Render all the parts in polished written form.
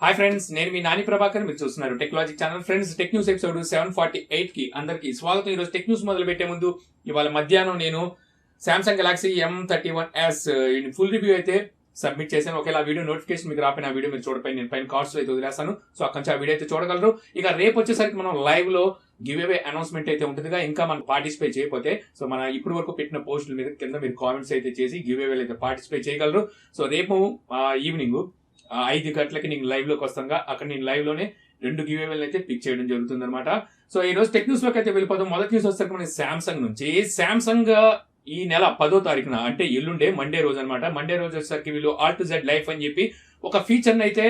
Hi friends, నేను మీ నాని ప్రభాకర్. మీరు చూస్తున్నారు technology channel. Friends, tech news episode 748 కి అందరికి స్వాగతం. ఈరోజు టెక్ న్యూస్ మొదలు పెట్టే ముందు ఇవాళ మధ్యాహ్నం నేను Samsung Galaxy M31s full review అయితే సబ్మిట్ చేశాను. ఒకవేళ ఆ వీడియో నోటిఫికేషన్ మీకు రాపోయిన ఆ వీడియో మీరు చూడపోయి నేను పైన కార్డ్స్ అయితే వదిలేస్తాను. సో అక్కడి నుంచి ఆ వీడియో అయితే చూడగలరు. ఇక రేపు వచ్చేసరికి మనం లైవ్ లో గివ్ అవే అనౌన్స్మెంట్ అయితే ఉంటుందిగా. ఇంకా మనం పార్టిసిపేట్ చేయకపోతే సో మన ఇప్పుడు వరకు పెట్టిన పోస్టుల మీద కింద మీరు కామెంట్స్ అయితే చేసి గివ్ అవే అయితే పార్టిసిపేట్ చేయగలరు. సో రేపు ఈవినింగ్ 5 గంటలకి నేను లైవ్ లోకి వస్తాను. అక్కడ నేను లైవ్ లోనే 2 గివ్ అవేలు అయితే పిక్ చేయడం జరుగుతుంది అనమాట. సో ఈ రోజు టెక్ న్యూస్ లోకి అయితే వెళ్ళిపోతాం. మొదటి న్యూస్ వచ్చేసరికి మనకి సామ్సంగ్ నుంచి. సామ్సంగ్ ఈ నెల 10వ తారీఖున అంటే ఎల్లుండే మండే రోజు అనమాట. మండే రోజు వచ్చేసరికి వీళ్ళు AltZ Life అని చెప్పి ఒక ఫీచర్ అయితే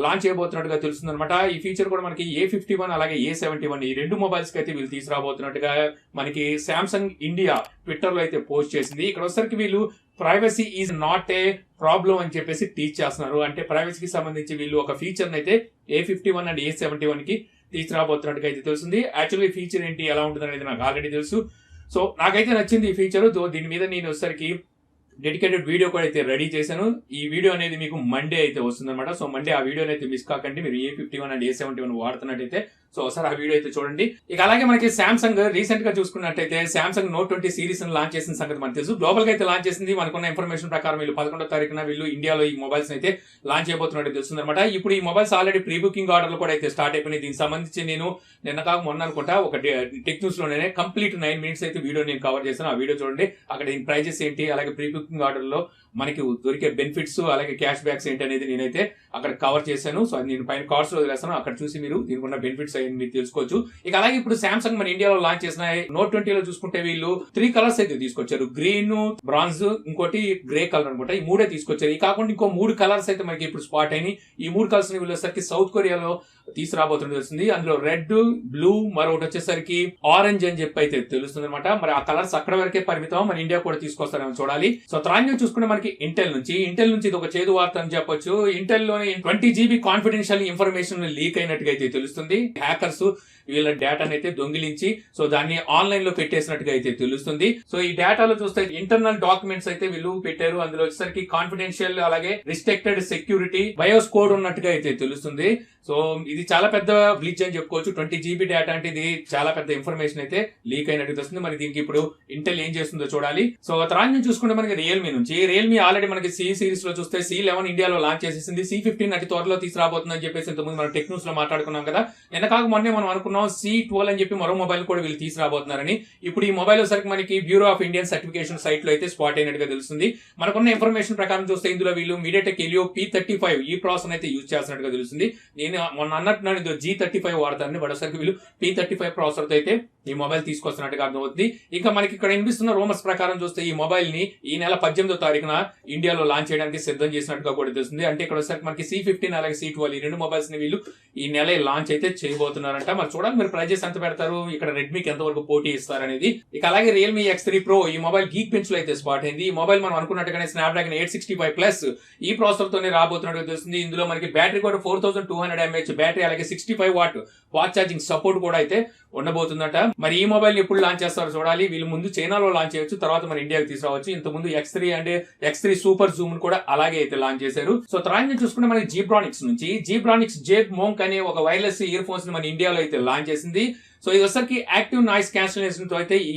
లాంచ్ చేయబోతున్నట్టుగా తెలుస్తుంది అనమాట. ఈ ఫీచర్ కూడా మనకి A51 అలాగే A71 ఈ 2 మొబైల్స్ కి అయితే వీళ్ళు తీసుకురాబోతున్నట్టుగా మనకి సామ్సంగ్ ఇండియా ట్విట్టర్ లో అయితే పోస్ట్ చేసింది. ఇక్కడ వచ్చేసరికి వీళ్ళు privacy is not a problem అని చెప్పేసి టీచ్ చేస్తున్నారు. అంటే ప్రైవసీకి సంబంధించి వీళ్ళు ఒక ఫీచర్ అయితే A51 అండ్ A71 కి తీసుకురాబోతున్నట్టుగా అయితే తెలుస్తుంది. యాక్చువల్లీ ఫీచర్ ఏంటి, ఎలా ఉంటుంది అనేది నాకు ఆల్రెడీ తెలుసు. సో నాకైతే నచ్చింది ఈ ఫీచర్. దీని మీద నేను వచ్చేసరికి డెడికేటెడ్ వీడియో కూడా అయితే రెడీ చేశాను. ఈ వీడియో అనేది మీకు మండే అయితే వస్తుంది అనమాట. సో మండే ఆ వీడియోని అయితే మిస్ కాకండి. మీరు A51 అండ్ A71 వాడుతున్నట్టయితే సో ఒకసారి ఆ వీడియో అయితే చూడండి. ఇక అలాగే మనకి సామ్సంగ్ రీసెంట్ గా చూసుకున్నట్టయితే సామ్సంగ్ Note 20 సిరీస్ లాంచ్ చేసిన సంగతి మనకు తెలుసు. గ్లోబల్ గా అయితే లాంచ్ చేసింది. మనకున్న ఇన్ఫర్మేషన్ ప్రకారం వీళ్ళు 11వ తారీఖున వీళ్ళు ఇండియాలో ఈ మొబైల్స్ అయితే లాంచ్ చేయబోతున్నట్టు తెలుస్తుంది అనమాట. ఇప్పుడు ఈ మొబైల్స్ ఆల్రెడీ ప్రీ బుకింగ్ ఆర్డర్లు కూడా అయితే స్టార్ట్ అయిపోయినాయి. దీనికి సంబంధించి నేను నిన్న కాక మొన్న అనుకుంటా ఒక టెక్ న్యూస్ లోనే కంప్లీట్ 9 minutes అయితే వీడియో నేను కవర్ చేశాను. ఆ వీడియో చూడండి. అక్కడ దీని ప్రైజెస్ ఏంటి, అలాగే ప్రీ బుకింగ్ ఆర్డర్ లో మనకి దొరికే బెనిఫిట్స్ అలాగే క్యాష్ బ్యాక్స్ ఏంటి అనేది నేనైతే అక్కడ కవర్ చేశాను. సో అది నేను పైన కార్డ్స్ లో వదిలేస్తాను. అక్కడ చూసి మీరు దీనికి ఉన్న బెనిఫిట్స్ అయ్యి మీరు తెలుసుకోవచ్చు. ఇక అలాగే ఇప్పుడు సామ్సంగ్ మన ఇండియాలో లాంచ్ చేసిన Note 20 లో చూసుకుంటే వీళ్ళు 3 కలర్స్ అయితే తీసుకొచ్చారు. గ్రీన్, బ్రాంజ్, ఇంకోటి గ్రే కలర్ అనుకుంటా. ఈ 3 తీసుకొచ్చారు. ఈ కాకుండా ఇంకో 3 కలర్స్ అయితే మనకి ఇప్పుడు స్పాట్ అయినాయి. ఈ 3 కలర్స్ ని వీళ్ళకి సౌత్ కొరియాలో తీసుకురాబోతున్నది తెలుస్తుంది. అందులో రెడ్, బ్లూ, మరొకటి వచ్చేసరికి ఆరెంజ్ అని చెప్పి అయితే తెలుస్తుంది అనమాట. మరి ఆ కలర్స్ అక్కడ వరకే పరిమితం. మన ఇండియా కూడా తీసుకొస్తారని చూడాలి. సో త్రాన్యం చూసుకుంటే మనకి ఇంటెల్ నుంచి ఇది ఒక చేదు వార్త అని చెప్పొచ్చు. ఇంటెల్ లోని 20 GB కాన్ఫిడెన్షియల్ ఇన్ఫర్మేషన్ లీక్ అయినట్టుగా అయితే తెలుస్తుంది. హ్యాకర్స్ వీళ్ళ డేటాను అయితే దొంగిలించి సో దాన్ని ఆన్లైన్ లో పెట్టేసినట్టుగా అయితే తెలుస్తుంది. సో ఈ డేటాలో చూస్తే ఇంటర్నల్ డాక్యుమెంట్స్ అయితే వీళ్ళు పెట్టారు. అందులో వచ్చేసరికి కాన్ఫిడెన్షియల్ అలాగే రిస్ట్రిక్టెడ్ సెక్యూరిటీ బయోస్ కోడ్ ఉన్నట్టుగా అయితే తెలుస్తుంది. సో ఇది చాలా పెద్ద బ్లీచ్ అని చెప్పుకోవచ్చు. 20 GB డేటా అంటే ఇది చాలా పెద్ద ఇన్ఫర్మేషన్ అయితే లీక్ అయినట్టు తెలుస్తుంది. మరి దీనికి ఇప్పుడు ఇంటెల్ ఏం చేస్తుందో చూడాలి. సో తర్వాత చూసుకుంటే మనకి రియల్మీ నుంచి. రియల్మీ ఆల్రెడీ మనకి C సిరీస్ లో చూస్తే C11 ఇండియాలో లాంచ్ చేసేసింది. C15 అతి త్వరలో తీసుకురాబోతుందని చెప్పేసి ఇంతకుముందు మనం టెక్ న్యూస్ లో మాట్లాడుకున్నాం కదా. నిన్న కాక మొన్నే మనం అనుకున్నాం C12 అని చెప్పి మరో మొబైల్ కూడా వీళ్ళు తీసుకురాబోతున్నారని. ఇప్పుడు ఈ మొబైల్ వచ్చరికి మనకి bureau of Indian certification site లో అయితే స్పాట్ అయినట్టుగా తెలుస్తుంది. మనకున్న ఇన్ఫర్మేషన్ ప్రకారం చూస్తే ఇందులో వీళ్ళు మీడియాటెక్ హెలియో P35 ఈ ప్రాసెస్ అయితే యూజ్ చేస్తున్నట్టుగా తెలుస్తుంది. నేను మొన్న అన్నట్టున్నాను ఇది G35 వాడతారని, బట్ ఒకసారి వీళ్ళు P35 ప్రాసెసర్ తో అయితే ఈ మొబైల్ తీసుకొస్తున్నట్టుగా అర్థమవుతుంది. ఇంకా మనకి ఇక్కడ వినిపిస్తున్న రూమర్స్ ప్రకారం చూస్తే ఈ మొబైల్ ని ఈ నెల 18వ తారీఖున ఇండియాలో లాంచ్ చేయడానికి సిద్ధం చేసినట్టుగా కూడా తెలుస్తుంది. అంటే ఇక్కడ వచ్చేసరికి మనకి C15 అలాగే C12 ఈ 2 మొబైల్స్ ని వీళ్ళు ఈ నెల లాంచ్ అయితే చేయబోతున్నారంట. మరి చూడాలి మీరు ప్రైజెస్ ఎంత పెడతారు, ఇక్కడ రెడ్మీకి ఎంత వరకు పోటీ ఇస్తారనేది. ఇక అలాగే Realme X3 Pro ఈ మొబైల్ గీక్ బెంచ్ లో అయితే స్పాట్ అయింది. ఈ మొబైల్ మనం అనుకున్నట్టుగానే స్నాప్డ్రాగన్ 865+ ఈ ప్రాసెసర్ తోనే రాబోతున్నట్టుగా తెలుస్తుంది. ఇందులో మనకి బ్యాటరీ కూడా 4200 mAh బ్యాటరీ అలాగే 65 వాట్ ఫాస్ట్ ఛార్జింగ్ సపోర్ట్ కూడా అయితే ఉండబోతుందట. మరి ఈ మొబైల్ ఎప్పుడు లాంచ్ చేస్తారో చూడాలి. వీళ్ళు ముందు చైనాలో లాంచ్ చేయొచ్చు, తర్వాత మన ఇండియాకి తీసుకురావచ్చు. ఇంత ముందు X3 అంటే X3 సూపర్ జూమ్ కూడా అలాగే అయితే లాంచ్ చేశారు. సో తర్వాత చూసుకుంటే మనకి Zeb-Monk నుంచి Zeb-Monk అనే ఒక వైర్లెస్ ఇయర్ ఫోన్స్ ని మన ఇండియాలో అయితే లాంచ్ చేసింది. సో ఇది వచ్చరికి యాక్టివ్ నాయిస్ క్యాన్సిలేషన్ తో అయితే ఈ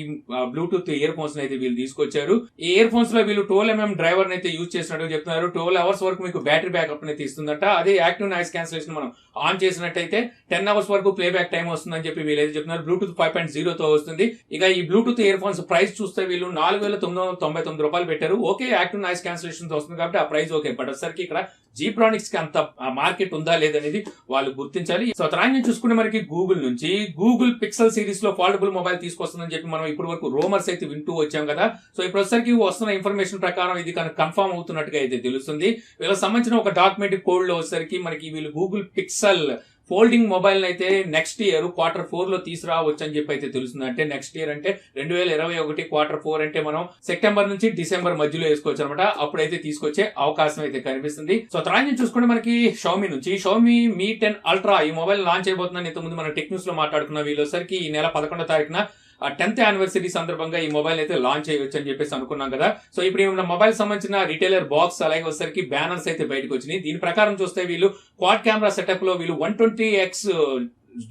బ్లూటూత్ ఇయర్ ఫోన్స్ అయితే వీళ్ళు తీసుకొచ్చారు. ఈ ఇయర్ ఫోన్స్ లో వీళ్ళు 12 mm డ్రైవర్ అయితే యూజ్ చేసినట్టు చెప్తున్నారు. 12 hours వరకు మీకు బ్యాటరీ బ్యాకప్ అయితే ఇస్తుందంట. అదే యాక్టివ్ నాయిస్ క్యాన్సిలేషన్ మనం ఆన్ చేసినట్టయితే 10 hours వరకు ప్లేబ్యాక్ టైం వస్తుందని చెప్పి వీళ్ళు అయితే చెప్తున్నారు. బ్లూటూత్ 5.0 తో వస్తుంది. ఇక ఈ బ్లూటూత్ ఇయర్ ఫోన్స్ ప్రైస్ చూస్తే వీళ్ళు 4,999 రూపాయలు పెట్టారు. ఓకే, యాక్టివ్ నాయిస్ క్యాన్సిలేషన్ తో వస్తుంది కాబట్టి ఆ ప్రైస్ ఓకే. బట్ వచ్చరికి ఇక్కడ Zeb-Monk కి అంత మార్కెట్ ఉందా లేదనేది వాళ్ళు గుర్తించాలి. సో తర్వాత చూసుకుంటే మనకి గూగుల్ పిక్సెల్ సిరీస్ లో ఫోల్డబుల్ మొబైల్ తీసుకొస్తుందని చెప్పి మనం ఇప్పటి వరకు రూమర్స్ అయితే వింటూ వచ్చాం కదా. సో ఇప్పుడు వచ్చరికి వస్తున్న ఇన్ఫర్మేషన్ ప్రకారం ఇది కన్ఫర్మ్ అవుతున్నట్టుగా అయితే తెలుస్తుంది. వీళ్ళకి సంబంధించిన ఒక డాక్యుమెంట్ కోడ్ లో వచ్చరికి మనకి వీళ్ళు గూగుల్ పిక్సెల్ ఫోల్డింగ్ మొబైల్ అయితే నెక్స్ట్ ఇయర్ Q4 లో తీసుకురావచ్చు అని చెప్పి అయితే తెలుస్తుంది. అంటే నెక్స్ట్ ఇయర్ అంటే 2021 Q4 అంటే మనం సెప్టెంబర్ నుంచి డిసెంబర్ మధ్యలో వేసుకోవచ్చు అనమాట. అప్పుడైతే తీసుకొచ్చే అవకాశం అయితే కనిపిస్తుంది. సో తర్వాత చూసుకుంటే మనకి Xiaomi Mi 10 Ultra ఈ మొబైల్ లాంచ్ అయిపోతుందని ఇంతకుముందు మన టెక్ న్యూస్ లో మాట్లాడుకున్న వీళ్ళు వచ్చరికి ఈ నెల 11వ తారీఖున 10th యానివర్సరీ సందర్భంగా ఈ మొబైల్ అయితే లాంచ్ చేయవచ్చు అని చెప్పేసి అనుకున్నాం కదా. సో ఇప్పుడు ఏమన్నా మొబైల్ సంబంధించిన రిటైలర్ బాక్స్ అలాగే వచ్చేసరికి బ్యానర్స్ అయితే బయటకు వచ్చినాయి. దీని ప్రకారం చూస్తే వీళ్ళు క్వాడ్ కెమెరా సెటప్ లో వీళ్ళు 120x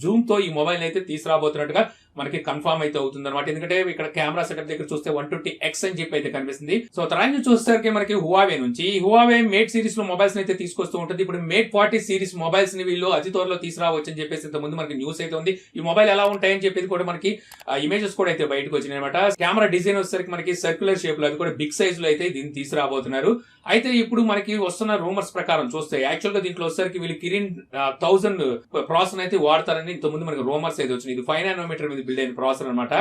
జూమ్ తో ఈ మొబైల్ అయితే తీసుకురాబోతున్నట్టుగా మనకి కన్ఫర్మ్ అయితే అవుతుంది అనమాట. ఎందుకంటే ఇక్కడ కెమెరా సెటప్ దగ్గర చూస్తే 120x అని చెప్పి అయితే కనిపిస్తుంది. సో తర్వాత చూసేసరికి మనకి హువావే నుంచి హువావే మేట్ సిరీస్ లో మొబైల్స్ అయితే తీసుకొస్తూ ఉంటుంది. ఇప్పుడు మేట్ 40 సిరీస్ మొబైల్స్ ని వీళ్ళు అతి త్వరలో తీసుకురావచ్చు అని చెప్పేసి ఇంత ముందు మనకి న్యూస్ అయితే ఉంది. ఈ మొబైల్ ఎలా ఉంటాయని చెప్పేది కూడా మనకి ఇమేజెస్ కూడా అయితే బయటకు వచ్చినాయి అనమాట. కెమెరా డిజైన్ వచ్చేసరికి మనకి సర్క్యులర్ షేప్ లో అది కూడా బిగ్ సైజ్ లో అయితే దీన్ని తీసుకురాబోతున్నారు. అయితే ఇప్పుడు మనకి వస్తున్న రూమర్స్ ప్రకారం చూస్తే యాక్చువల్ గా దీంట్లో వచ్చేసరికి వీళ్ళు కిరిన్ 1000 ప్రాసెసర్ అయితే వాడతారని ఇంత ముందు మనకి రూమర్స్ అయితే వచ్చినాయి. ఇది 5 nanometer మీద బిల్డ్ అయిన ప్రాసెసర్ అనమాట.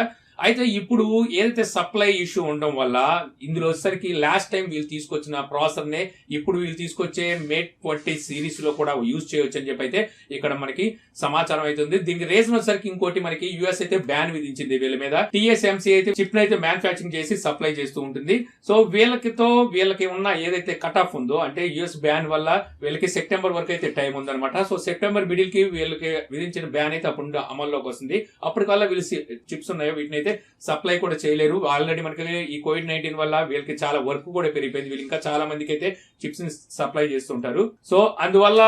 అయితే ఇప్పుడు ఏదైతే సప్లై ఇష్యూ ఉండడం వల్ల ఇందులో వచ్చేసరికి లాస్ట్ టైం వీళ్ళు తీసుకొచ్చిన ప్రాసెసర్ నే ఇప్పుడు వీళ్ళు తీసుకొచ్చే మేట్ 40 సిరీస్ లో కూడా యూజ్ చేయొచ్చు అని చెప్పి అయితే ఇక్కడ మనకి సమాచారం అయితే ఉంది. దీనికి రీజన్ వచ్చేసరికి ఇంకోటి మనకి యుఎస్ అయితే బ్యాన్ విధించింది వీళ్ళ మీద. టీఎస్ఎంసీ అయితే చిప్ అయితే మ్యానుఫ్యాక్చరింగ్ చేసి సప్లై చేస్తూ ఉంటుంది. సో వీళ్ళకి ఉన్న ఏదైతే కట్ ఆఫ్ ఉందో అంటే యుఎస్ బ్యాన్ వల్ల వీళ్ళకి సెప్టెంబర్ వరకు అయితే టైం ఉందన్నమాట. సో సెప్టెంబర్ మిడిల్ కి వీళ్ళకి విధించిన బ్యాన్ అయితే అప్పుడు అమల్లోకి వస్తుంది. అప్పటికల్లా వీళ్ళు చిప్స్ ఉన్నాయో వీటిని అయితే సప్లై కూడా చేయలేరు. ఆల్రెడీ మనకి ఈ కోవిడ్-19 వల్ల వీళ్ళకి చాలా వర్క్ కూడా పెరిగిపోయింది. వీళ్ళు ఇంకా చాలా మందికి అయితే చిప్స్ ని సప్లై చేస్తుంటారు. సో అందువల్ల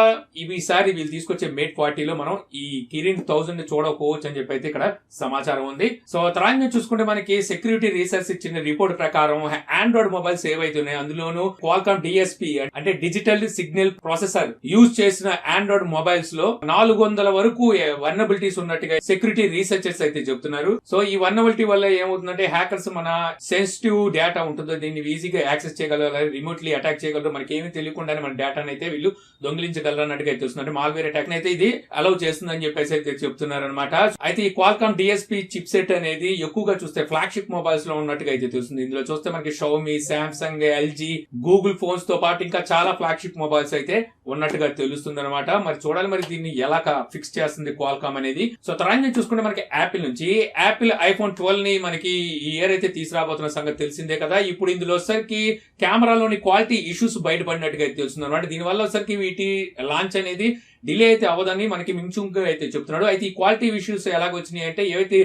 ఈసారి వీళ్ళు తీసుకొచ్చే మేట్ 40 లో మనం ఈ కిరిన్ 1000 ని చూడకపోవచ్చు అని చెప్పి అయితే ఇక్కడ సమాచారం ఉంది. సో తర్వాత చూసుకుంటే మనకి సెక్యూరిటీ రీసెర్చ్ ఇచ్చిన రిపోర్ట్ ప్రకారం ఆండ్రాయిడ్ మొబైల్స్ ఏవైతే ఉన్నాయో అందులోనూ క్వాల్కామ్ డిఎస్పీ అంటే డిజిటల్ సిగ్నల్ ప్రాసెసర్ యూజ్ చేసిన ఆండ్రాయిడ్ మొబైల్స్ లో 400 వరకు వల్నరబిలిటీస్ ఉన్నట్టుగా సెక్యూరిటీ రీసెర్చర్స్ అయితే చెప్తున్నారు. సో ఈ వల్నరబిలిటీ వల్ల ఏమవుతుందంటే హ్యాకర్స్ మన సెన్సిటివ్ డేటా ఉంటుందో దీన్ని ఈజీగా యాక్సెస్ చేయగలరు, రిమోట్లీ అటాక్ చేయగలరు, మనకి ఏమీ తెలియకుండానే మన డేటాను అయితే వీళ్ళు దొంగిలించగలరు అన్నట్టుగా అయితే వస్తుంది. మాల్వేర్ అటాక్ అయితే ఇది అలౌ చేస్తుందని చెప్పేసి అయితే చెప్తున్నారు అనమాట. అయితే ఈ క్వాల్కామ్ డిఎస్పీ చిప్ సెట్ అనేది ఎక్కువగా చూస్తే ఫ్లాగ్షిప్ మొబైల్స్ లో ఉన్నట్టుగా అయితే తెలుస్తుంది. ఇందులో చూస్తే మనకి Xiaomi, Samsung, LG, Google phones తో పాటు ఇంకా చాలా ఫ్లాగ్షిప్ మొబైల్స్ అయితే ఉన్నట్టుగా తెలుస్తుంది అనమాట. మరి చూడాలి మరి దీన్ని ఎలా ఫిక్స్ చేస్తుంది క్వాల్కామ్ అనేది. సో తర్వాత చూసుకుంటే మనకి యాపిల్ నుంచి యాపిల్ ఐఫోన్ 12 ని మనకి ఈ ఇయర్ అయితే తీసుకురాబోతున్న సంగతి తెలిసిందే కదా. ఇప్పుడు ఇందులో వచ్చరికి కెమెరాలోని క్వాలిటీ ఇష్యూస్ బయటపడినట్టుగా అయితే తెలుస్తుంది అనమాట. దీనివల్ల వచ్చరికి వీటి లాంచ్ అనేది డిలే అయితే అవ్వదని మనకి మించుగా అయితే చెప్తున్నాడు. అయితే ఈ క్వాలిటీ ఇష్యూస్ ఎలాగొచ్చినాయి అంటే ఏవైతే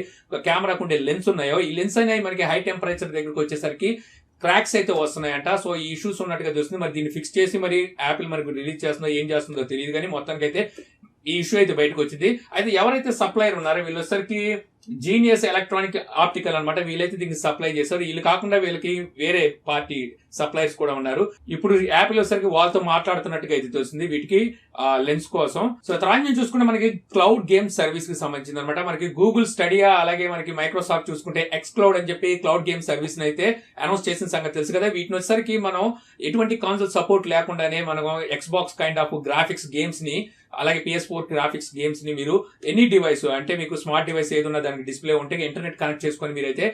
కెమెరాకు ఉండే లెన్స్ ఉన్నాయో ఈ లెన్స్ అనేవి మనకి హై టెంపరేచర్ దగ్గరకు వచ్చేసరికి క్రాక్స్ అయితే వస్తున్నాయంట. సో ఈ ఇష్యూస్ ఉన్నట్టుగా తెలుస్తుంది. మరి దీన్ని ఫిక్స్ చేసి మరి యాపిల్ మనకి రిలీజ్ చేస్తుందో ఏం చేస్తుందో తెలియదు కానీ మొత్తానికి అయితే ఈ ఇష్యూ అయితే బయటకు వచ్చింది. అయితే ఎవరైతే సప్లయర్ ఉన్నారో వీళ్ళు వచ్చరికి జీనియస్ ఎలక్ట్రానిక్ ఆప్టికల్ అనమాట. వీళ్ళైతే దీనికి సప్లై చేస్తారు. వీళ్ళు కాకుండా వీళ్ళకి వేరే పార్టీ సప్లైర్స్ కూడా ఉన్నారు. ఇప్పుడు యాపిల్ వచ్చరికి వాళ్ళతో మాట్లాడుతున్నట్టుగా అయితే తెలుస్తుంది వీటికి లెన్స్ కోసం. సో తర్వాత చూసుకుంటే మనకి క్లౌడ్ గేమ్ సర్వీస్ కి సంబంధించింది అనమాట. మనకి గూగుల్ స్టడియా అలాగే మనకి మైక్రోసాఫ్ట్ చూసుకుంటే ఎక్స్ క్లౌడ్ అని చెప్పి క్లౌడ్ గేమ్ సర్వీస్ అయితే అనౌన్స్ చేసిన సంగతి తెలుసు కదా. వీటిని వచ్చరికి మనం ఎటువంటి కాన్సోల్ సపోర్ట్ లేకుండానే మనం X box kind of graphics games ని అలాగే PS4 గ్రాఫిక్స్ గేమ్స్ ని మీరు ఎనీ డివైస్ అంటే మీకు స్మార్ట్ డివైస్ ఏదన్నా దానికి డిస్ప్లే ఉంటే ఇంటర్నెట్ కనెక్ట్ చేసుకొని మీరైతే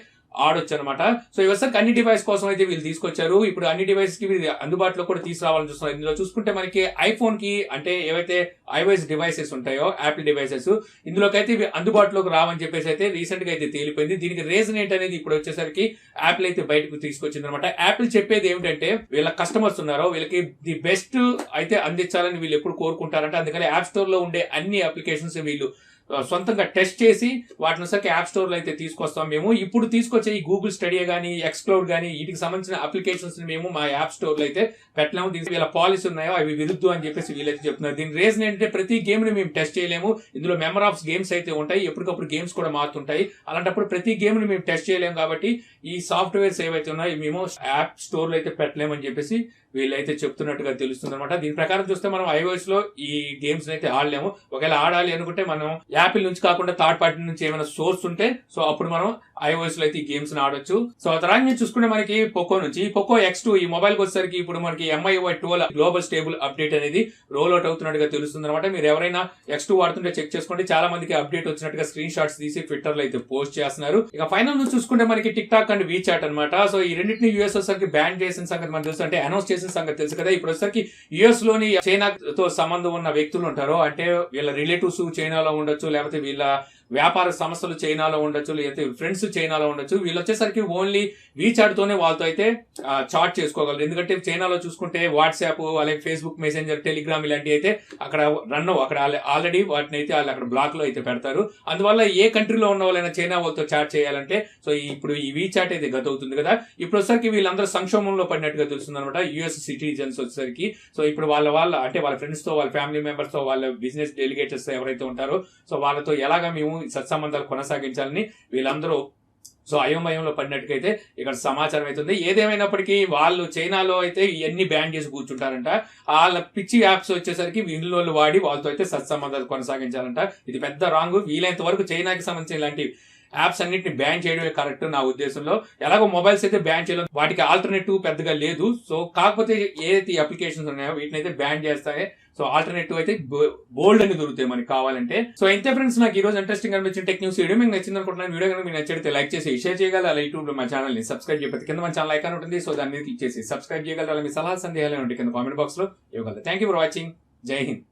ఆడొచ్చు అనమాట. సో ఇవసరికి అన్ని డివైస్ కోసం అయితే వీళ్ళు తీసుకొచ్చారు. ఇప్పుడు అన్ని డివైస్ కి అందుబాటులో కూడా తీసుకురావాలని చూస్తున్నారు. ఇందులో చూసుకుంటే మనకి ఐఫోన్ కి అంటే ఏవైతే iOS డివైసెస్ ఉంటాయో యాపిల్ డివైసెస్ ఇందులోకి అయితే ఇవి అందుబాటులోకి రావని చెప్పేసి అయితే రీసెంట్ గా అయితే తేలిపోయింది. దీనికి రీజన్ ఏంటనేది ఇప్పుడు వచ్చేసరికి యాపిల్ అయితే బయటకు తీసుకొచ్చింది అనమాట. యాపిల్ చెప్పేది ఏమిటంటే వీళ్ళ కస్టమర్స్ ఉన్నారో వీళ్ళకి ది బెస్ట్ అయితే అందించాలని వీళ్ళు ఎప్పుడు కోరుకుంటారంటే అందుకని యాప్ స్టోర్ లో ఉండే అన్ని అప్లికేషన్స్ వీళ్ళు సొంతంగా టెస్ట్ చేసి వాటిని సరికి యాప్ స్టోర్ లో అయితే తీసుకొస్తాం. మేము ఇప్పుడు తీసుకొచ్చే ఈ గూగుల్ స్టడియా గానీ ఎక్స్ క్లౌడ్ గానీ వీటికి సంబంధించిన అప్లికేషన్స్ మేము మా యాప్ స్టోర్ లో అయితే పెట్టలేము. దీనికి వీళ్ళ పాలసీ ఉన్నాయో అవి విరుద్ధు అని చెప్పేసి వీళ్ళైతే చెప్తున్నారు. దీని రీజన్ ఏంటంటే ప్రతి గేమ్ ని మేము టెస్ట్ చేయలేము. ఇందులో మెంబర్ ఆఫ్ గేమ్స్ అయితే ఉంటాయి, ఎప్పటికప్పుడు గేమ్స్ కూడా మారుతుంటాయి. అలాంటప్పుడు ప్రతి గేమ్ ని మేము టెస్ట్ చేయలేము కాబట్టి ఈ సాఫ్ట్వేర్స్ ఏవైతే ఉన్నాయో మేము యాప్ స్టోర్ లో అయితే పెట్టలేమని చెప్పేసి వీళ్ళైతే చెప్తున్నట్టుగా తెలుస్తుంది అనమాట. దీని ప్రకారం చూస్తే మనం iOS లో ఈ గేమ్స్ అయితే ఆడలేము. ఒకవేళ ఆడాలి అనుకుంటే మనం యాపిల్ నుంచి కాకుండా థర్డ్ పార్టీ నుంచి ఏమైనా సోర్స్ ఉంటే సో అప్పుడు మనం iOS లో అయితే ఈ గేమ్స్ ని ఆడొచ్చు. సో తర్వాత చూసుకుంటే మనకి పోకో నుంచి పోకో X2 ఈ మొబైల్ కి వచ్చేసరికి ఇప్పుడు మనకి MIUI 12 గ్లోబల్ స్టేబుల్ అప్డేట్ అనేది రోల్ అవుట్ అవుతున్నట్టుగా తెలుస్తుంది అనమాట. మీరు ఎవరైనా X2 వాడుతుంటే చెక్ చేసుకోండి. చాలా మందికి అప్డేట్ వచ్చినట్టుగా స్క్రీన్ షాట్స్ తీసి ట్విట్టర్ లో అయితే పోస్ట్ చేస్తున్నారు. ఇక ఫైనల్ నుంచి చూసుకుంటే మనకి టిక్ టాక్ అండ్ వీచాట్ అనమాట. సో ఈ రెండింటిని యూఎస్ వచ్చేసరికి బ్యాన్ చేసిన సంగతి మనకు తెలుసు, అంటే అనౌన్స్ చేసిన సంగతి తెలుసు కదా. ఇప్పుడు వచ్చేసరికి యుఎస్ లోని చైనాతో సంబంధం ఉన్న వ్యక్తులు ఉంటారో అంటే వీళ్ళ రిలేటివ్స్ చైనాలో ఉండొచ్చు, లేకపోతే వీళ్ళ వ్యాపార సంస్థలు చైనాలో ఉండొచ్చు, లేకపోతే ఫ్రెండ్స్ చైనాలో ఉండొచ్చు. వీళ్ళు వచ్చేసరికి ఓన్లీ వీచాట్ తోనే వాళ్ళతో అయితే చాట్ చేసుకోగలరు. ఎందుకంటే చైనాలో చూసుకుంటే వాట్సాప్, అలాగే ఫేస్బుక్ మెసెంజర్, టెలిగ్రామ్ ఇలాంటివి అయితే అక్కడ రన్ అక్కడ ఆల్రెడీ వాటిని అయితే వాళ్ళు అక్కడ బ్లాక్ లో అయితే పెడతారు. అందువల్ల ఏ కంట్రీలో ఉన్న వాళ్ళైనా చైనా వాళ్ళతో చాట్ చేయాలంటే సో ఇప్పుడు ఈ వీచాట్ అయితే గత అవుతుంది కదా, ఇప్పుడు వచ్చేసరికి వీళ్ళందరూ సంక్షోభంలో పడినట్టుగా తెలుస్తుంది అనమాట. యుఎస్ సిటిజన్స్ వచ్చేసరికి సో ఇప్పుడు వాళ్ళ అంటే వాళ్ళ ఫ్రెండ్స్ తో, వాళ్ళ ఫ్యామిలీ మెంబర్స్ తో, వాళ్ళ బిజినెస్ డెలిగేటర్స్ ఎవరైతే ఉంటారో సో వాళ్ళతో ఎలాగా మేము సత్సంబంధాలు కొనసాగించాలని వీళ్ళందరూ సో అయోమయంలో పడినట్టుకైతే ఇక్కడ సమాచారం అవుతుంది. ఏదేమైనప్పటికీ వాళ్ళు చైనాలో అయితే ఇవన్నీ బ్యాన్ చేసి కూర్చుంటారంట. వాళ్ళ పిచ్చి యాప్స్ వచ్చేసరికి వీళ్ళు వాడి వాళ్ళతో అయితే సత్సంబంధాలు కొనసాగించాలంట. ఇది పెద్ద రాంగ్. వీలైనంత వరకు చైనాకి సంబంధించిన ఇలాంటి యాప్స్ అన్నింటిని బ్యాన్ చేయడమే కరెక్ట్ నా ఉద్దేశంలో. ఎలాగో మొబైల్స్ అయితే బ్యాన్ చేయలేదు, వాటికి ఆల్టర్నేటివ్ పెద్దగా లేదు. సో కాకపోతే ఏదైతే అప్లికేషన్స్ ఉన్నాయో వీటిని అయితే బ్యాన్ చేస్తాయి. సో ఆల్టర్నేటివ్ అయితే బోల్డ్ అని దొరుకుతాయి మనకి కావాలంటే. సో ఇంతే ఫ్రెండ్స్, నాకు ఈ రోజు ఇంట్రెస్టింగ్ అనిపించిన టెక్ న్యూస్ వీడియో మీకు నచ్చింది అనుకుంటున్నాను. వీడియో కనుక మీకు నచ్చితే లైక్ చేసి షేర్ చేయగలరు. అలా యూట్యూబ్ లో మా ఛానల్ ని సబ్స్క్రైబ్ చేయకపోతే కింద మన ఛానల్ ఐకాన్ ఉంటుంది, సో దాన్ని క్లిక్ చేసి సబ్స్క్రైబ్ చేయగలరు. అలా మీ సలహా సందేహాలు ఉంటే కింద కామెంట్ బాక్స్ లో ఇవ్వగలరు. Thank you for watching. జై హింద్.